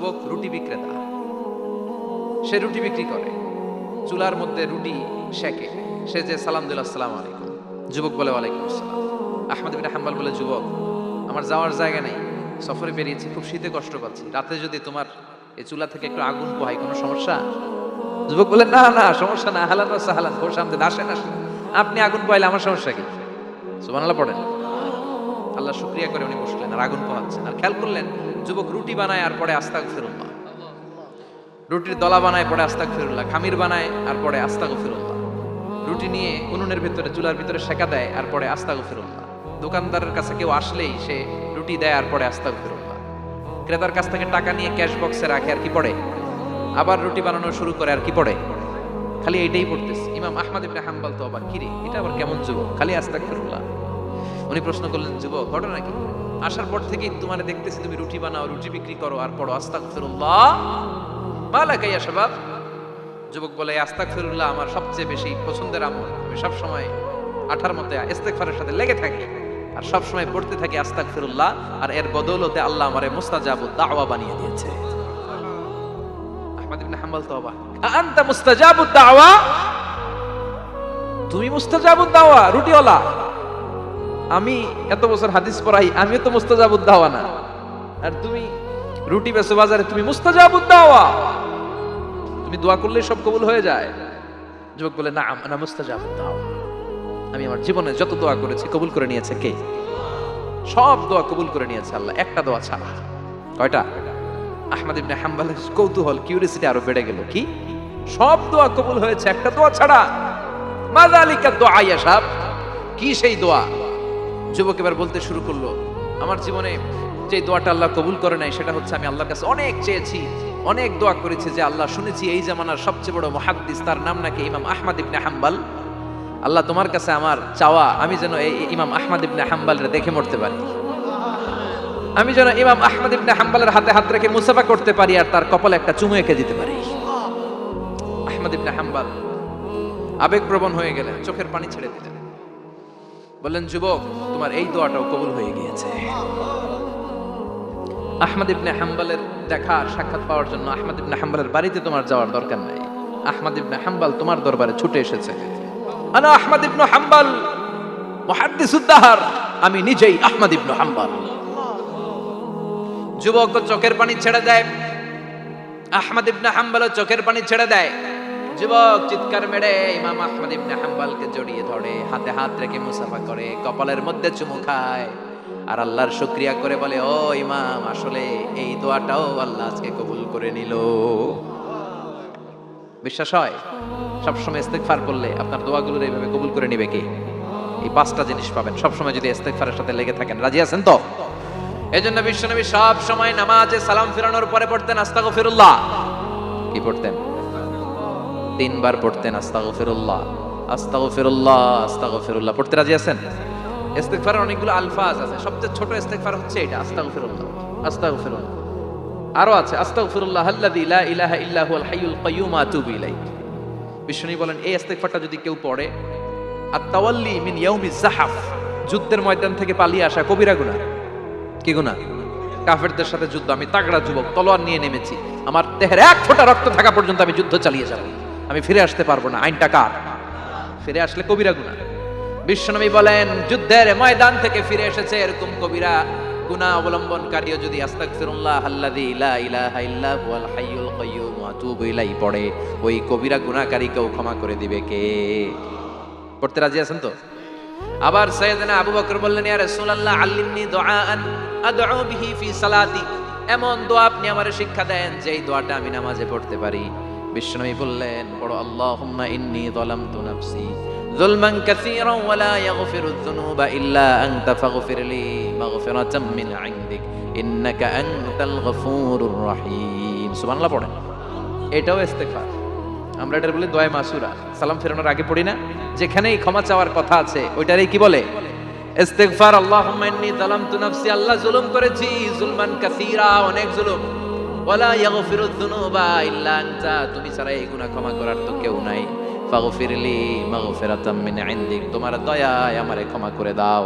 যুবক রুটি বিক্রেতা, সে রুটি বিক্রি করে, চুলার মধ্যে রুটি সেকে, সে যে সালাম দিল আসসালামু আলাইকুম, যুবক বলে ওয়ালাইকুম আসসালাম। আহমদ ইবনে হাম্বল বলে, যুবক আমার যাওয়ার জায়গা নেই, সফরে বেরিয়েছি, খুব শীতে কষ্ট পাচ্ছি, রাতে যদি তোমার এই চুলা থেকে একটু আগুন পোহাই কোনো সমস্যা? যুবক বলে, না না সমস্যা না, হালান ওয়া সাহালান, খোশ আমদেদ, আসেন আসেন, আপনি আগুন পোহাইলে আমার সমস্যা কি? সুবহানাল্লাহ পড়েন। আল্লাহ শুকরিয়া করে উনি বসলেন আর আগুন পোহাচ্ছেন, আর খেয়াল করলেন যুবক রুটি বানায় আর পরে আস্তাগফিরুল্লাহ, রুটির দলা বানায় পরে আস্তাগফিরুল্লাহ, খামির বানায় আর পরে আস্তাগফিরুল্লাহ, রুটি নিয়ে উনুনের ভিতরে চুলার ভিতরে সেকা দেয় আর পরে আস্তাগফিরুল্লাহ, দোকানদারের কাছে কেউ আসলেই সে রুটি দেয় আর পরে আস্তাগফিরুল্লাহ, ক্রেতার কাছ থেকে টাকা নিয়ে ক্যাশ বক্সে রাখে আর কি পড়ে, আবার রুটি বানানো শুরু করে আর কি পড়ে, খালি এইটাই পড়তেছে। ইমাম আহমদ ইবনে হাম্বল তো অবাক, কিরে এটা আবার কেমন যুবক, খালি আস্তাগফিরুল্লাহ। উনি প্রশ্ন করলেন, যুবক ঘটনা কি? আসার পর থেকেই তোমার দেখতেছি তুমি রুটি বানাও, রুটি বিক্রি করো আর পড়ো আস্তাগফিরুল্লাহ, মালাকা ইয়া শাবাব। যুবক বলে, আস্তাগফিরুল্লাহ আমার সবচেয়ে বেশি পছন্দের আমল, আমি সব সময় আঠার মধ্যে ইস্তেগফারের সাথে লেগে থাকি আর সব সময় পড়তে থাকি আস্তাগফিরুল্লাহ, আর এর বদৌলতে আল্লাহ আমারে মুস্তাজাবুদ দাওয়া বানিয়ে দিয়েছে। আহমদ ইবনে হাম্বল তো অবাক, আনতা মুস্তাজাবুদ দাওয়া, তুমি মুস্তাজাবুদ দাওয়া রুটিওয়ালা? আমি এত বছর হাদিস পড়াই, আমিও তো মুস্তাজাবুদ দাওয়া না, আর তুমি রুটি বেচো বাজারে, তুমি মুস্তাজাবুদ দাওয়া, তুমি দোয়া করলে সব কবুল হয়ে যায়? যুবক বলে, না আনা মুস্তাজাবুদ দাওয়া, আমি আমার জীবনে যত দোয়া করেছি কবুল করে নিয়েছে কে? সব দোয়া কবুল করে নিয়েছে আল্লাহ, একটা দোয়া ছাড়া। কয়টা? আহমদ ইবনে হাম্বলের কৌতূহল, কিউরিওসিটি আরো বেড়ে গেল, কি সব দোয়া কবুল হয়েছে একটা দোয়া ছাড়া? মাযালিকা দুআ ইয়া শাব, কি সেই দোয়া? যুবক এবার বলতে শুরু করলো, আমার জীবনে যে দোয়াটা আল্লাহ কবুল করে নাই সেটা হচ্ছে আমি আল্লাহর কাছে অনেক চেয়েছি, অনেক দোয়া করেছি, যে আল্লাহ শুনেছি এই জামানার সবচেয়ে বড় মুহাদ্দিস, তার নাম নাকি ইমাম আহমদ ইবনে হাম্বল, আল্লাহ তোমার কাছে আমার চাওয়া আমি যেন এই ইমাম আহমদ ইবনে হাম্বলরে দেখে মরতে পারি, আমি যেন ইমাম আহমদ ইবনে হাম্বলের হাতে হাত রেখে মুসাফা করতে পারি আর তার কপালে একটা চুমু এঁকে দিতে পারি। আহমদ ইবনে হাম্বল আবেগপ্রবণ হয়ে গেলেন, চোখের পানি ছেড়ে দিলেন, বললেন, যুবক তোমার এই দোয়াটাও কবুল হয়ে গিয়েছে। আহমদ ইবনে হাম্বলের দেখা সাক্ষাৎ পাওয়ার জন্য আহমদ ইবনে হাম্বলের বাড়িতে তোমার যাওয়ার দরকার নাই, আহমদ ইবনে হাম্বল তোমার দরবারে ছুটে এসেছে। আনা আহমদ ইবনে হাম্বল মুহাদ্দিসুদ দাহর, আমি নিজেই আহমদ ইবনে হাম্বল। যুবক চোখের পানি ছেড়ে দেয়, আহমদ ইবনে হাম্বল চোখের পানি ছেড়ে দেয়। যুবক চিৎকার মেরে ইমাম আহমদ ইবনে হাম্বলকে জড়িয়ে ধরে, হাতে হাত রেখে মুসাফা করে, কপালের মধ্যে চুমু খায় আর আল্লাহর শুকরিয়া করে বলে, ও ইমাম, আসলে এই দোয়াটাও আল্লাহ আজকে কবুল করে নিল। বিশ্বাস হয় সবসময় ইস্তেগফার করলে আপনার দোয়াগুলোর এইভাবে কবুল করে নিবে কে? এই পাঁচটা জিনিস পাবেন সবসময় যদি ইস্তেগফারের সাথে লেগে থাকেন। রাজি আছেন তো? এজন্য বিশ্বনবী সব সময় নামাজে সালাম ফিরানোর পরে পড়তেন আস্তাগফিরুল্লাহ। কি পড়তেন? 3 বার পড়তেন আস্তাগফিরুল্লাহ, আস্তাগফিরুল্লাহ, আস্তাগফিরুল্লাহ। পড়তে রাজি আছেন? ইস্তেগফারের অনেকগুলো আলফাজ আছে, সবচেয়ে ছোট ইস্তেগফার হচ্ছে এটা, আস্তাগফিরুল্লাহ, আস্তাগফিরুল্লাহ। আরো আছে আস্তাগফিরুল্লাহ আল্লাযী লা ইলাহা ইল্লা হুয়াল হাইয়ুল কাইয়্যুম আতুবু ইলাইহি। বিশ্বনবী বলেন, এই ইস্তেগফারটা যদি কেউ পড়ে, আত-তাওয়াল্লি মিন ইয়াউমিজ যাহাফ, যুদ্ধের ময়দান থেকে পালিয়ে আসা কবিরা গুনাহ। কি গুনাহ? কাফেরদের সাথে যুদ্ধ, আমি তাগড়া যুবক, তলোয়ার নিয়ে নেমেছি, আমার দেহের এক ফোঁটা রক্ত থাকা পর্যন্ত আমি যুদ্ধ চালিয়ে যাব, আমি ফিরে আসতে পারবো না, আইনটা কার? ফিরে আসলে কবিরা গুনাহ। বিশ্বনবী বলেন, যুদ্ধের ময়দান থেকে ফিরে এসেছে এরকম কবিরা গুনাহ অবলম্বনকারীও যদি আস্তাগফিরুল্লাহ আল্লাযী লা ইলাহা ইল্লা হুয়াল হাইয়ুল কাইয়্যুম আতুবু ইলাইহি পড়ে, ওই কবিরা গুনাহকারীকেও ক্ষমা করে দিবে কে? পড়তে রাজি আছেন তো? আবার সাইয়েদনা আবু বকর বললেন, ইয়া রাসূলুল্লাহ আল্লিমনি দুআআন আদউ বিহি ফি সালাতি, এমন দোয়া আপনি আমারে শিক্ষা দেন যেই দোয়াটা আমি নামাজে পড়তে পারি। বিশ্বনবী বললেন, পড়ো আল্লাহুম্মা ইন্নী যালামতু নাফসি যুলমান কাসীরান ওয়া লা ইয়াগফিরুয যুনুবা ইল্লা আনতা ফাগফিরলি মাগফিরাতাম মিন ইনদিক ইন্নাকা আনতাল গফুরুর রহিম। সুবহানাল্লাহ পড়েন, এটাও ইস্তেগফার। আমরা এটা বলি দোয়া মাসুরা, সালাম ফেরানোর আগে পড়ি না? যেখানেই ক্ষমা চাওয়ার কথা আছে ওইটারই কি বলে? ইস্তেগফার। আল্লাহুম্মা ইন্নী যালামতু নাফসি, আল্লাহ জুলুম করেছি, যুলমান কাসীরা, অনেক জুলুম, ওয়ালা ইয়াগফিরুয যুনুবা ইল্লা আনতা, তুমি ছাড়া এই গুনাহ ক্ষমা করার তো কেউ নাই, ফাগফিরলি মাগফিরাতাম মিন ইনদিক, তোমার দয়ায় আমারে ক্ষমা করে দাও,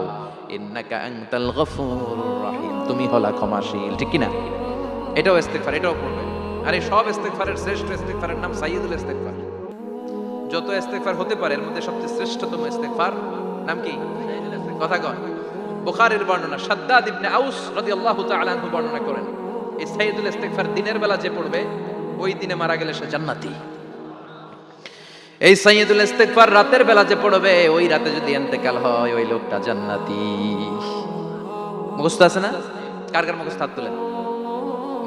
ইন্নাকা আনতাল গফুরুর রহিম, তুমি হলা ক্ষমাশীল। ঠিক কি না? এটাও ইস্তেগফার, এটাও পড়বে। আর এই সব ইস্তেগফারের শ্রেষ্ঠ ইস্তেগফারের নাম সাইয়্যিদুল ইস্তেগফার। যত ইস্তেগফার হতে পারে এর মধ্যে সবচেয়ে শ্রেষ্ঠতম ইস্তেগফার নাম কি? কথা কন। বুখারীর বর্ণনা, শাদ্দাদ ইবনে আউস রাদিয়াল্লাহু তাআলা আনহু বর্ণনা করেন, এই সাইয়্যিদুল ইস্তেগফার দিনের বেলা যে পড়বে ওই দিনে মারা গেলে সে জান্নাতি। এই সাইয়্যিদুল ইস্তেগফার রাতের বেলা যে পড়বে ওই রাতে যদি ইন্তেকাল হয় ওই লোকটা জান্নাতি। মুখস্থ আছে না? কার কার মুখস্থ হাত তুলেন।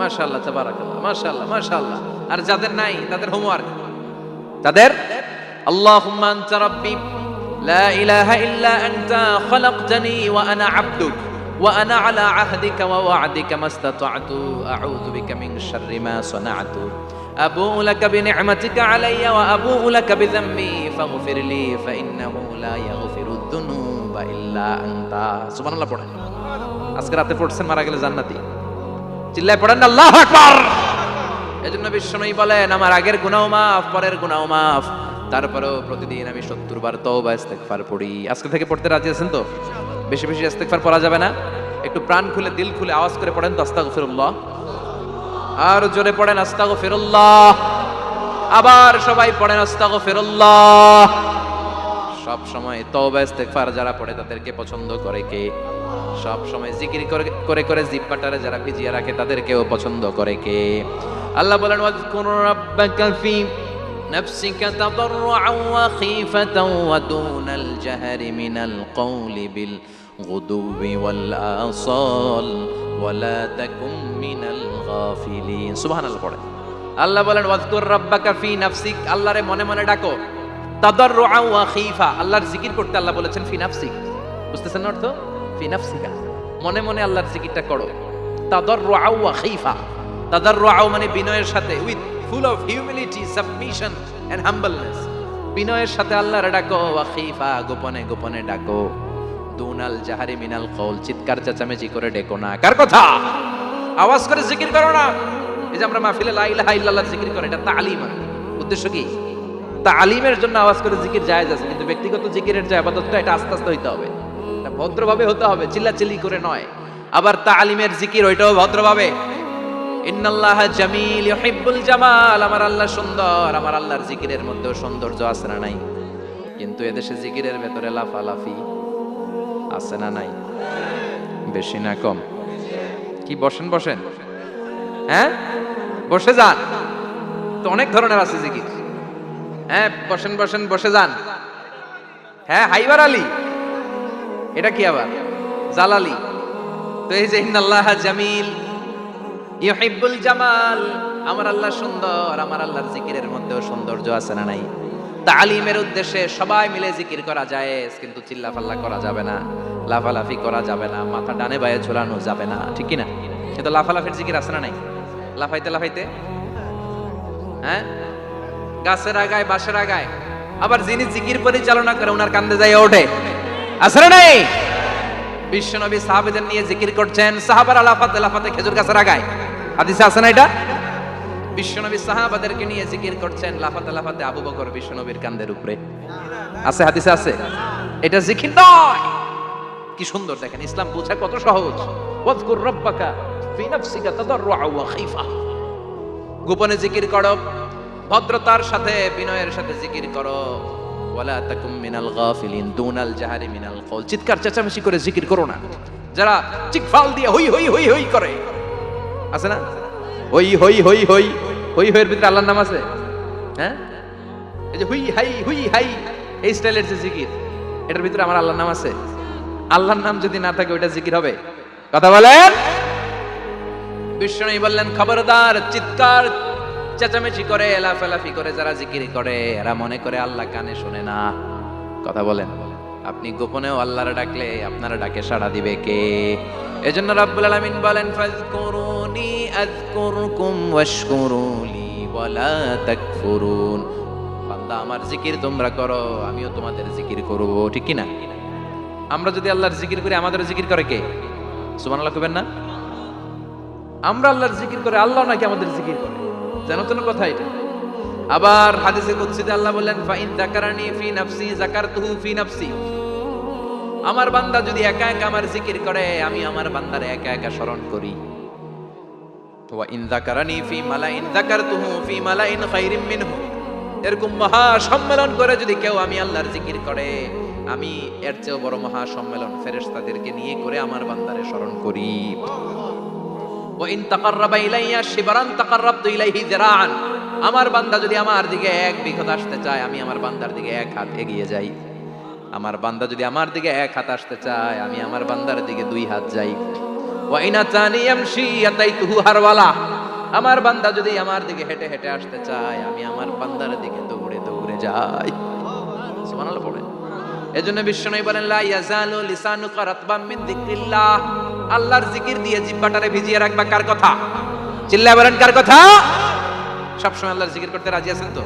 মাশাআল্লাহ, তাবারাকাল্লাহ, মাশাআল্লাহ, মাশাআল্লাহ। আর যাদের নাই তাদের হোমওয়ার্ক, তাদের আল্লাহুম্মা আনতা রাব্বি লা ইলাহা ইল্লা আনতা খালাকতানি ওয়া আনা আবদুক ওয়া আনা আলা আহদিকা ওয়া ওয়া'দিকা মাস্তাতা'তু আউযু বিকা মিন শাররি মা সানা'তু আবু'ু লাকা বিনি'মাতিকা আলাইয়া ওয়া আবু'ু লাকা বিযামবি ফাগফির লি ফাইন্নাহু লা ইয়াগফিরুদ যুনুবা ইল্লা আনতা। সুবহানাল্লাহ পড়েন। আজকে রাতে পড়ছেন, মারা গেলে জান্নাতি। চিল্লায় পড়েন আল্লাহু আকবার। এজন্য বিশ্বনবী বলেন আমার আগের গুনাহ মাফ, পরের গুনাহ মাফ, তারপরেও প্রতিদিন আমি 70 বার তওবা ইস্তেগফার পড়ি। আজকে থেকে পড়তে রাজি আছেন তো? বেশি বেশি ইস্তেগফার পড়া যাবে না? একটু প্রাণ খুলে দিল খুলে আওয়াজ করে পড়েন তো আস্তাগফিরুল্লাহ। আর জোরে পড়েন আস্তাগফিরুল্লাহ। আবার সবাই পড়েন আস্তাগফিরুল্লাহ। সব সময় তওবা ইস্তেগফার যারা পড়ে তাদেরকে পছন্দ করে কে? সব সময় জিকির করে করে জিহ্বাটারে যারা ভিজিয়ে রাখে তাদেরকেও পছন্দ করে কে? আল্লাহ বলেন ওয়াজকুর রাব্বাকা ফি নাফসিকা তাদাররুআন ওয়া খীফাতান ওয়া দুনাল জাহরি মিনাল কওলি বিল গুদুবি ওয়াল আসাল ওয়া লা তাকুম মিনাল গাফিলিন। সুবহানাল্লাহ পড়েন। আল্লাহ বলেন ওয়াজকুর রাব্বাকা ফি নাফসিক, আল্লাহরে মনে মনে ডাকো। তাদাররুআন ওয়া খীফা, আল্লাহর জিকির করতে আল্লাহ বলেছেন ফি নাফসিক। বুঝতেছেন অর্থ? ফি নাফসিকা, মনে মনে আল্লাহর জিকিরটা করো। তাদাররুআন ওয়া খীফা, তাদাররুআ মানে বিনয়ের সাথে, with full of humility, submission and humbleness. বিনয়ের সাথে আল্লাহর ডাকো। ওয়া খীফা, গোপনে গোপনে ডাকো। দুনাল জাহারি মিনাল কওল, চিৎকার চেঁচামেচি করে ডেকো না। কার কথা? আওয়াজ করে জিকির করো না। এই যে আমরা মাহফিলে লা ইলাহা ইল্লাল্লাহ জিকির করে, এটা তালিম। উদ্দেশ্য কি? তালিমের জন্য আওয়াজ করে জিকির জায়েজ আছে, কিন্তু ব্যক্তিগত জিকিরের যে ইবাদতটা এটা আস্তে আস্তে হইতে হবে, এটা ভদ্রভাবে হতে হবে, চিল্লাচিল্লি করে নয়। আবার তালিমের জিকির ওইটাও ভদ্রভাবে। ইন্নাল্লাহা জামিল ইউহিব্বুল জামাল, আমার আল্লাহ সুন্দর, আমার আল্লাহর জিকিরের মধ্যেও সৌন্দর্য আছে না নাই? কিন্তু এদেশে জিকিরের ভেতরে লাফালাফি আছে না নাই? বেশি না কম? কি বসেন বসেন, হ্যাঁ বসে যান তো, অনেক ধরনের আছে জিকির। হ্যাঁ বসেন বসেন, বসে যান। হ্যাঁ হাইবার আলী, এটা কি আবার জালালি? তো এই যে ইন্নাল্লাহা জামিল ইউহিব্বুল জামাল, আমার আল্লাহ সুন্দর, আমার আল্লাহর জিকিরের মধ্যেও সৌন্দর্য আছে না নাই? তালিমের উদ্দেশ্যে সবাই মিলে জিকির করা যায়, কিন্তু চিল্লাফাল্লা করা যাবে না, লাফালাফি করা যাবে না, মাথা ডানে বায়ে ঝোলানো যাবে না, ঠিক কি না? কিন্তু লাফালাফির জিকির আছে না নাই? লাফাইতে লাফাইতে, হ্যাঁ গাছের আগায় বাঁশের আগায়। আবার যিনি জিকির পরিচালনা করে ওনার কান্দে যায় ওঠে, আছে না নাই? বিশ্বনবী সাহাবাদের নিয়ে জিকির করছেন, সাহাবারা লাফাতে লাফাতে খেজুর গাছের আগায়। হাদিসে আছে না এটা? বিশ্বনবী সাহাবাদেরকে নিয়ে জিকির করছেন, লাফাতে লাফাতে আবু বকর বিশ্বনবীর কাঁধের উপরে। আছে, হাদিসে আছে। এটা জিকির নয়। কি সুন্দর দেখেন, ইসলাম বোঝা কত সহজ। ওয়াজকুর রাব্বাকা ফি নাফসিকা তাদাররুআ ওয়া খীফা, গোপনে জিকির করো, ভদ্রতার সাথে বিনয়ের সাথে জিকির করো। ওয়ালা তাকুম মিনাল গাফিলিন, দুনাল জাহারি মিনাল কওল, চিৎকার চেঁচামেচি করে জিকির করো না। যারা চিকফাল দিয়ে হই হই হই হই করে, আছে না? হই হই হই হই হই হইয়ের ভিতরে আল্লাহর নাম আছে। হ্যাঁ এই যে হুই হাই হুই হাই, এই স্টাইলের যে জিকির, এটার ভিতরে আমার আল্লাহর নাম আছে? আল্লাহর নাম যদি না থাকে ওইটা জিকির হবে? কথা বলেন। বিষ্ণু বললেন খবরদার, চিৎকার চেঁচামেচি করে লাফালাফি করে যারা জিকির করে এরা মনে করে আল্লাহ কানে শোনে না। কথা বলেন। আপনি গোপনেও আল্লাহর ডাকলে আপনারা ডাকে সাড়া দিবে কে? এজন্য রাব্বুল আলামিন বলেন ফাযকুরুনি আযকুরকুম ওয়াশকুরুলি ওয়ালা তাকফুরুন। বান্দা আমার জিকির তোমরা করো, আমিও তোমাদের জিকির করব, ঠিক কি না? আমরা যদি আল্লাহর জিকির করি আমাদের জিকির করে কে? সুবহানাল্লাহ কইবেন না? আমরা আল্লাহর জিকির করে, আল্লাহ নাকি আমাদের জিকির করে? জানো তো না কথা এটা? আবার হাদিসে কুদসিতে আল্লাহ বললেন ফাইন যাকারানি ফি নাফসি যাকারতুহু ফি নাফসি, আমার বান্দা যদি একা একা আমার জিকির করে আমি আমার বান্দারে একা একা স্মরণ করি। ওয়া ইন যাকারানি ফি মালাইন যাকারতুহু ফি মালাইন খায়রিম মিনহু। এরকম মহা সম্মেলন করে যদি কেউ আমি আল্লাহর জিকির করে, আমি এর চেয়েও বড় মহা সম্মেলন ফেরেশতাদেরকে নিয়ে করে আমার বান্দারে স্মরণ করি। ওয়া ইন তাকাররাবা ইলাইয়া শিবরান তাকাররাবতু ইলাইহি যিরাআন। আমার বান্দা যদি আমার দিকে এক বিঘত আসতে চায়, আমি আমার বান্দার দিকে এক হাত এগিয়ে যাই। আমার বান্দা যদি আমার দিকে এক হাত আসতে চায়, আমি আমার বান্দার দিকে দুই হাত যাই। ওয়া ইন আতানি ইয়ামশি আতাইতুহু হারওয়ালা। আমার বান্দা যদি আমার দিকে হেঁটে হেঁটে আসতে চায়, আমি আমার বান্দার দিকে দৌড়ে দৌড়ে যাই। সুবহানাল্লাহ পড়েন। এজন্য বিশ্বনবী বলেন, লা ইয়াজালু লিসানুকা রাতবাম মিন যিকরিল্লাহ। আল্লাহর জিকির দিয়ে জিহ্বাটারে ভিজিয়ে রাখবা। কার কথা? চিল্লায় বলেন কার কথা? সবসময় আল্লাহর জিকির করতে রাজি আছেন তো?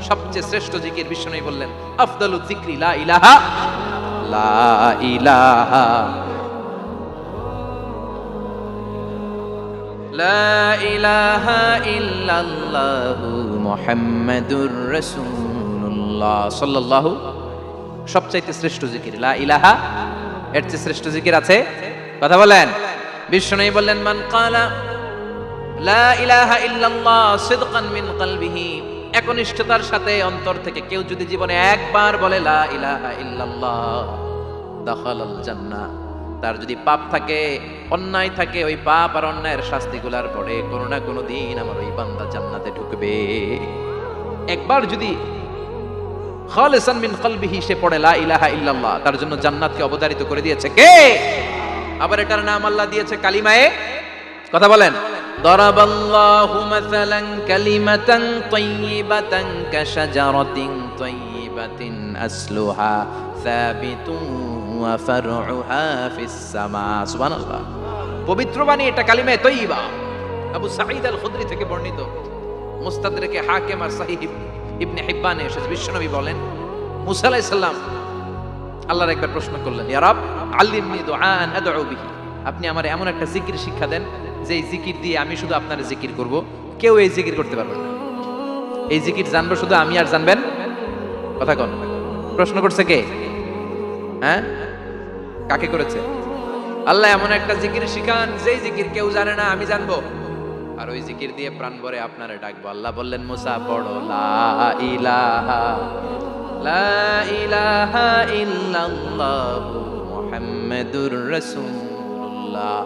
সবচেয়ে শ্রেষ্ঠ জিকির বিশ্বনবী বললেন, আফদালু যিকরি লা ইলাহা লা ইলাহা লা ইলাহা ইল্লাল্লাহু মুহাম্মাদুর রাসূলুল্লাহ সাল্লাল্লাহু। সবচাইতে শ্রেষ্ঠ জিকির লা ইলাহা। এর চেয়ে শ্রেষ্ঠ জিকির আছে? কথা বলেন। বিশ্বনবী বললেন, মান ক্বালা লা ইলাহা ইল্লাল্লাহ সিদকান মিন কলবিহি। একনিষ্ঠতার সাথে অন্তর থেকে কেউ যদি জীবনে একবার বলে লা ইলাহা ইল্লাল্লাহ, দাখালাল জান্নাহ। তার যদি পাপ থাকে, অন্যায় থাকে, ওই পাপ আর অন্যায়ের শাস্তিগুলার পরে কোনো না কোনো দিন আমার ওই বান্দা জান্নাতে ঢুকবে। একবার যদি খালিসান মিন কলবিহি সে পড়ে লা ইলাহা ইল্লাল্লাহ, তার জন্য জান্নাতকে অবধারিত করে দিয়েছে কে? আবার এটার নাম আল্লাহ দিয়েছে কালিমায়ে। কথা বলেন। দরাবাল্লাহু মাসালান কালিমাতান তাইয়িবাতান কাশাজারাতিন তাইয়িবাতিন আসলুহা সাবিতুন ওয়া ফারউহা ফিস সামা। সুবহানাল্লাহ। পবিত্র বাণী এটা কালিমায়ে তাইয়িবা। আবু সাঈদ আল খুদরি থেকে বর্ণিত, মুস্তাদরিকে হাকিম আর সহিহ ইবনে হিব্বানে এসেছে। বিশ্বনবী বলেন, মুসা আলাইহিস সালাম আল্লাহর একবার প্রশ্ন করলেন, ইয়া রাব আল্লিমনি দুআআন আদউ বিহি। আপনি আমার এমন একটা জিকির শিক্ষা দেন যে এই জিকির দিয়ে আমি শুধু আপনার জিকির করব, কেউ এই জিকির করতে পারবে না। এই জিকির জানবো শুধু আমি, আর জানবেন। কথা কোন? প্রশ্ন করছে কে? হ্যাঁ, কাকে করেছে? আল্লাহ এমন একটা জিকির শিখান যেই জিকির কেউ জানে না, আমি জানবো, আর ওই জিকির দিয়ে প্রাণ ভরে আপনারে ডাকবো। আল্লাহ বললেন, মুসা পড়ো লা ইলাহা লা ইলাহা ইল্লাল্লাহু মুহাম্মাদুর রাসূলুল্লাহ।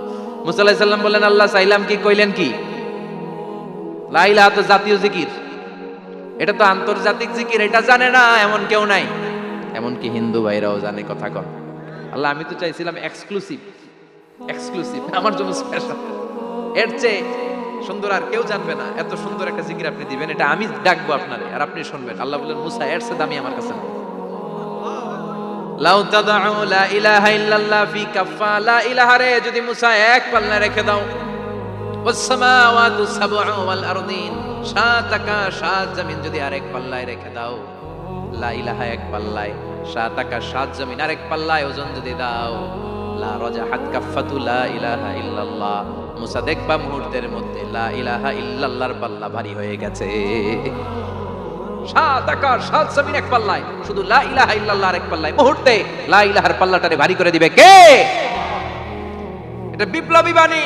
মুসা আলাইহিস সালাম বললেন, আল্লাহ চাইলাম কি, কইলেন কি? লা ইলাহা তো জাতীয় জিকির, এটা তো আন্তর্জাতিক জিকির, এটা জানে না এমন কেউ নাই। এমনকি হিন্দু ভাইরাও জানে। কথা কন। আল্লাহ আমি তো চাইছিলাম এক্সক্লুসিভ, আমার জন্য স্পেশাল। এর চেয়ে সুন্দর আর কেউ জানবে না। এত সুন্দর একটা জিকির আপনি দিবেন, এটা আমি ডাকবো আপনারে আর আপনি শুনবেন। আল্লাহ বললেন, মুসা এর চেয়ে দামি আমার কাছে না। লাউ তাদউ লা ইলাহা ইল্লাল্লাহ ফি কাফা। লা ইলাহা রে যদি মুসা এক পাল্লায় রেখে দাও, ওয়াস সামাওয়াতু সাবউ ওয়াল আরদিন, সাত আকাশ সাত জমিন যদি আরেক পাল্লায় রেখে দাও, লা ইলাহা এক পাল্লায়, সাত আকাশ সাত জমিন আরেক পাল্লায় ওজন যদি দাও, লা রাজাহাত কাফাতু লা ইলাহা ইল্লাল্লাহ। মুসা দেখবা মুহূর্তের মধ্যে লা ইলাহা ইল্লাল্লাহর পাল্লা ভারী হয়ে গেছে। সাত আকাশ সাত জমিন এক পাল্লায়, শুধু লা ইলাহা ইল্লাল্লাহর এক পাল্লায় মুহূর্তে লা ইলাহার পাল্লাটারে ভারী করে দিবে কে? এটা বিপ্লবী বাণী।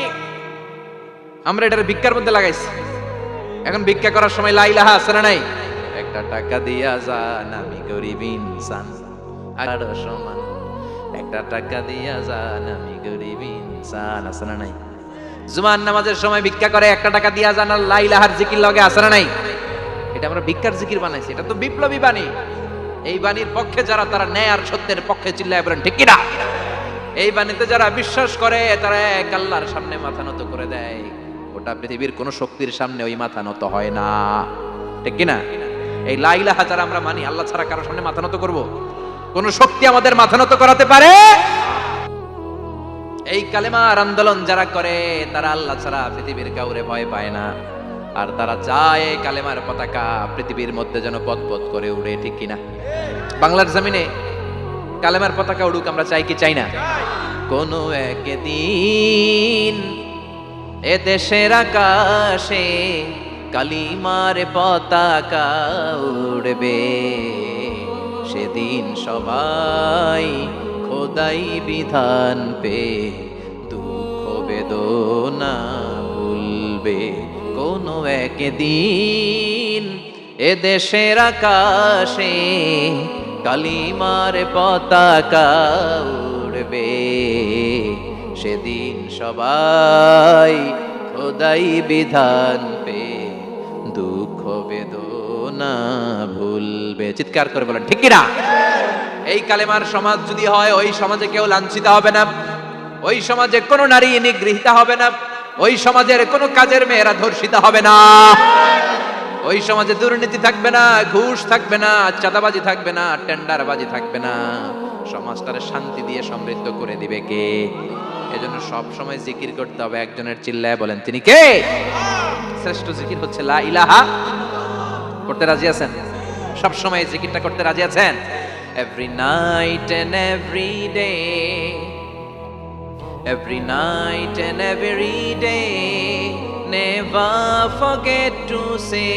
আমরা এটার ভিক্ষার মধ্যে লাগাইছি। এখন ভিক্ষা করার সময় লা ইলাহা আছে না নাই? একটা টাকা দিয়া যান, আমি গরিব ইনসান আর সমান। একটা টাকা দিয়া যান, আমি গরিব ইনসান, আছে না নাই? জুমার নামাজের সময় ভিক্ষা করে, একটা টাকা দিয়া যান, আর লা ইলাহার জিকির লগে আছে না নাই? এটা আমরা ভিক্ষার জিকির বানাইছি। এটা তো বিপ্লবী বাণী। এই বাণীর পক্ষে যারা, তারা ন্যায় আর সত্যের পক্ষে চিল্লায় বলেন ঠিক কিনা? এই বাণীতে যারা বিশ্বাস করে, তারা এক আল্লাহর সামনে মাথা নত করে দেয়। গোটা পৃথিবীর কোন শক্তির সামনে ওই মাথা নত হয় না। ঠিক কিনা? এই লা ইলাহা যারা আমরা মানি, আল্লাহ ছাড়া কারোর সামনে মাথা নত করব? কোন শক্তি আমাদের মাথা নত করাতে পারে? এই কালেমার আন্দোলন যারা করে, তারা আল্লাহ ছাড়া পৃথিবীর কাউরে ভয় পায় না। আর তারা চায় কালেমার পতাকা পৃথিবীর মধ্যে যেন পথ করে উড়ে। ঠিক কিনা? বাংলার জমিনে কালেমার পতাকা উড়ুক, আমরা চাই কি চাই না? কোন একদিন এ দেশের আকাশে কালিমার পতাকা উড়বে, সেদিন সবাই খোদাই বিধান পে দুঃখ বেদনা ভুলবে। হবে কোনো একদিন এ দেশের আকাশে কালিমার পতাকা উড়বে, সেদিন সবাই খোদাই বিধান পে দুঃখ বেদনা ভুলবে। চিৎকার করে বলেন ঠিক কিনা? এই কালেমার সমাজ যদি হয়, ওই সমাজে কেউ লাঞ্ছিত হবে না, ওই সমাজে কোনো নারী নিগৃহীতা হবে না, ওই সমাজের কোনো কাজের মেয়েরা ধর্ষিত হবে না, ওই সমাজে দুর্নীতি থাকবে না, ঘুষ থাকবে না, চাঁদাবাজি থাকবে না, টেন্ডারবাজি থাকবে না। সমাজটারে শান্তি দিয়ে সমৃদ্ধ করে দিবে কে? এজন্য সব সময় জিকির করতে হবে। একজনের চিল্লায় বলেন তিনি কে? শ্রেষ্ঠ জিকির হচ্ছে লা ইলাহা। করতে রাজি আছেন? সব সময় এই জিকিরটা করতে রাজি আছেন? Every night and every day, every night and every day, never forget to say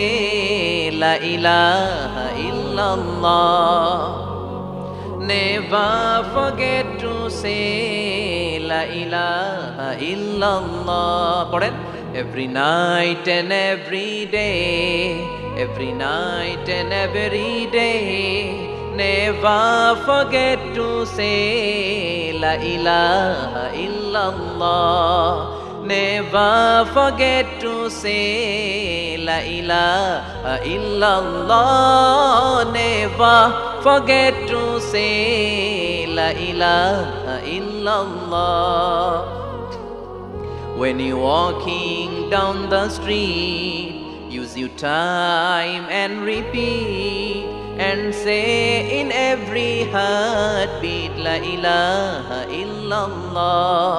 la ilaha illallah, never forget to say la ilaha illallah. পড়েন, every night and every day, every night and every day, never forget to say la ilaha illallah, never forget to say la ilaha illallah, never forget to say la ilaha illallah. When you're walking down the street, use your time and repeat and say in every heartbeat la ilaha illallah.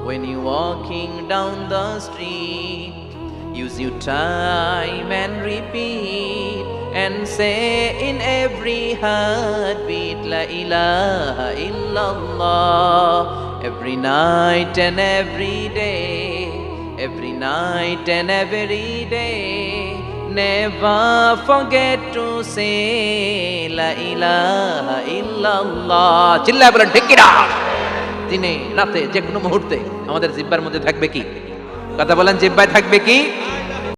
When you're walking down the street, use your time and repeat and say in every heartbeat la ilaha illallah. Every night and every day, every night and every day, never forget to say la ilaha illallah. চিল্লায় বলেন ঠিক কিনা? দিনে রাতে যে কোনো মুহূর্তে আমাদের জিহ্বার মধ্যে থাকবে কি? কথা বলেন, জিহ্বায় থাকবে কি?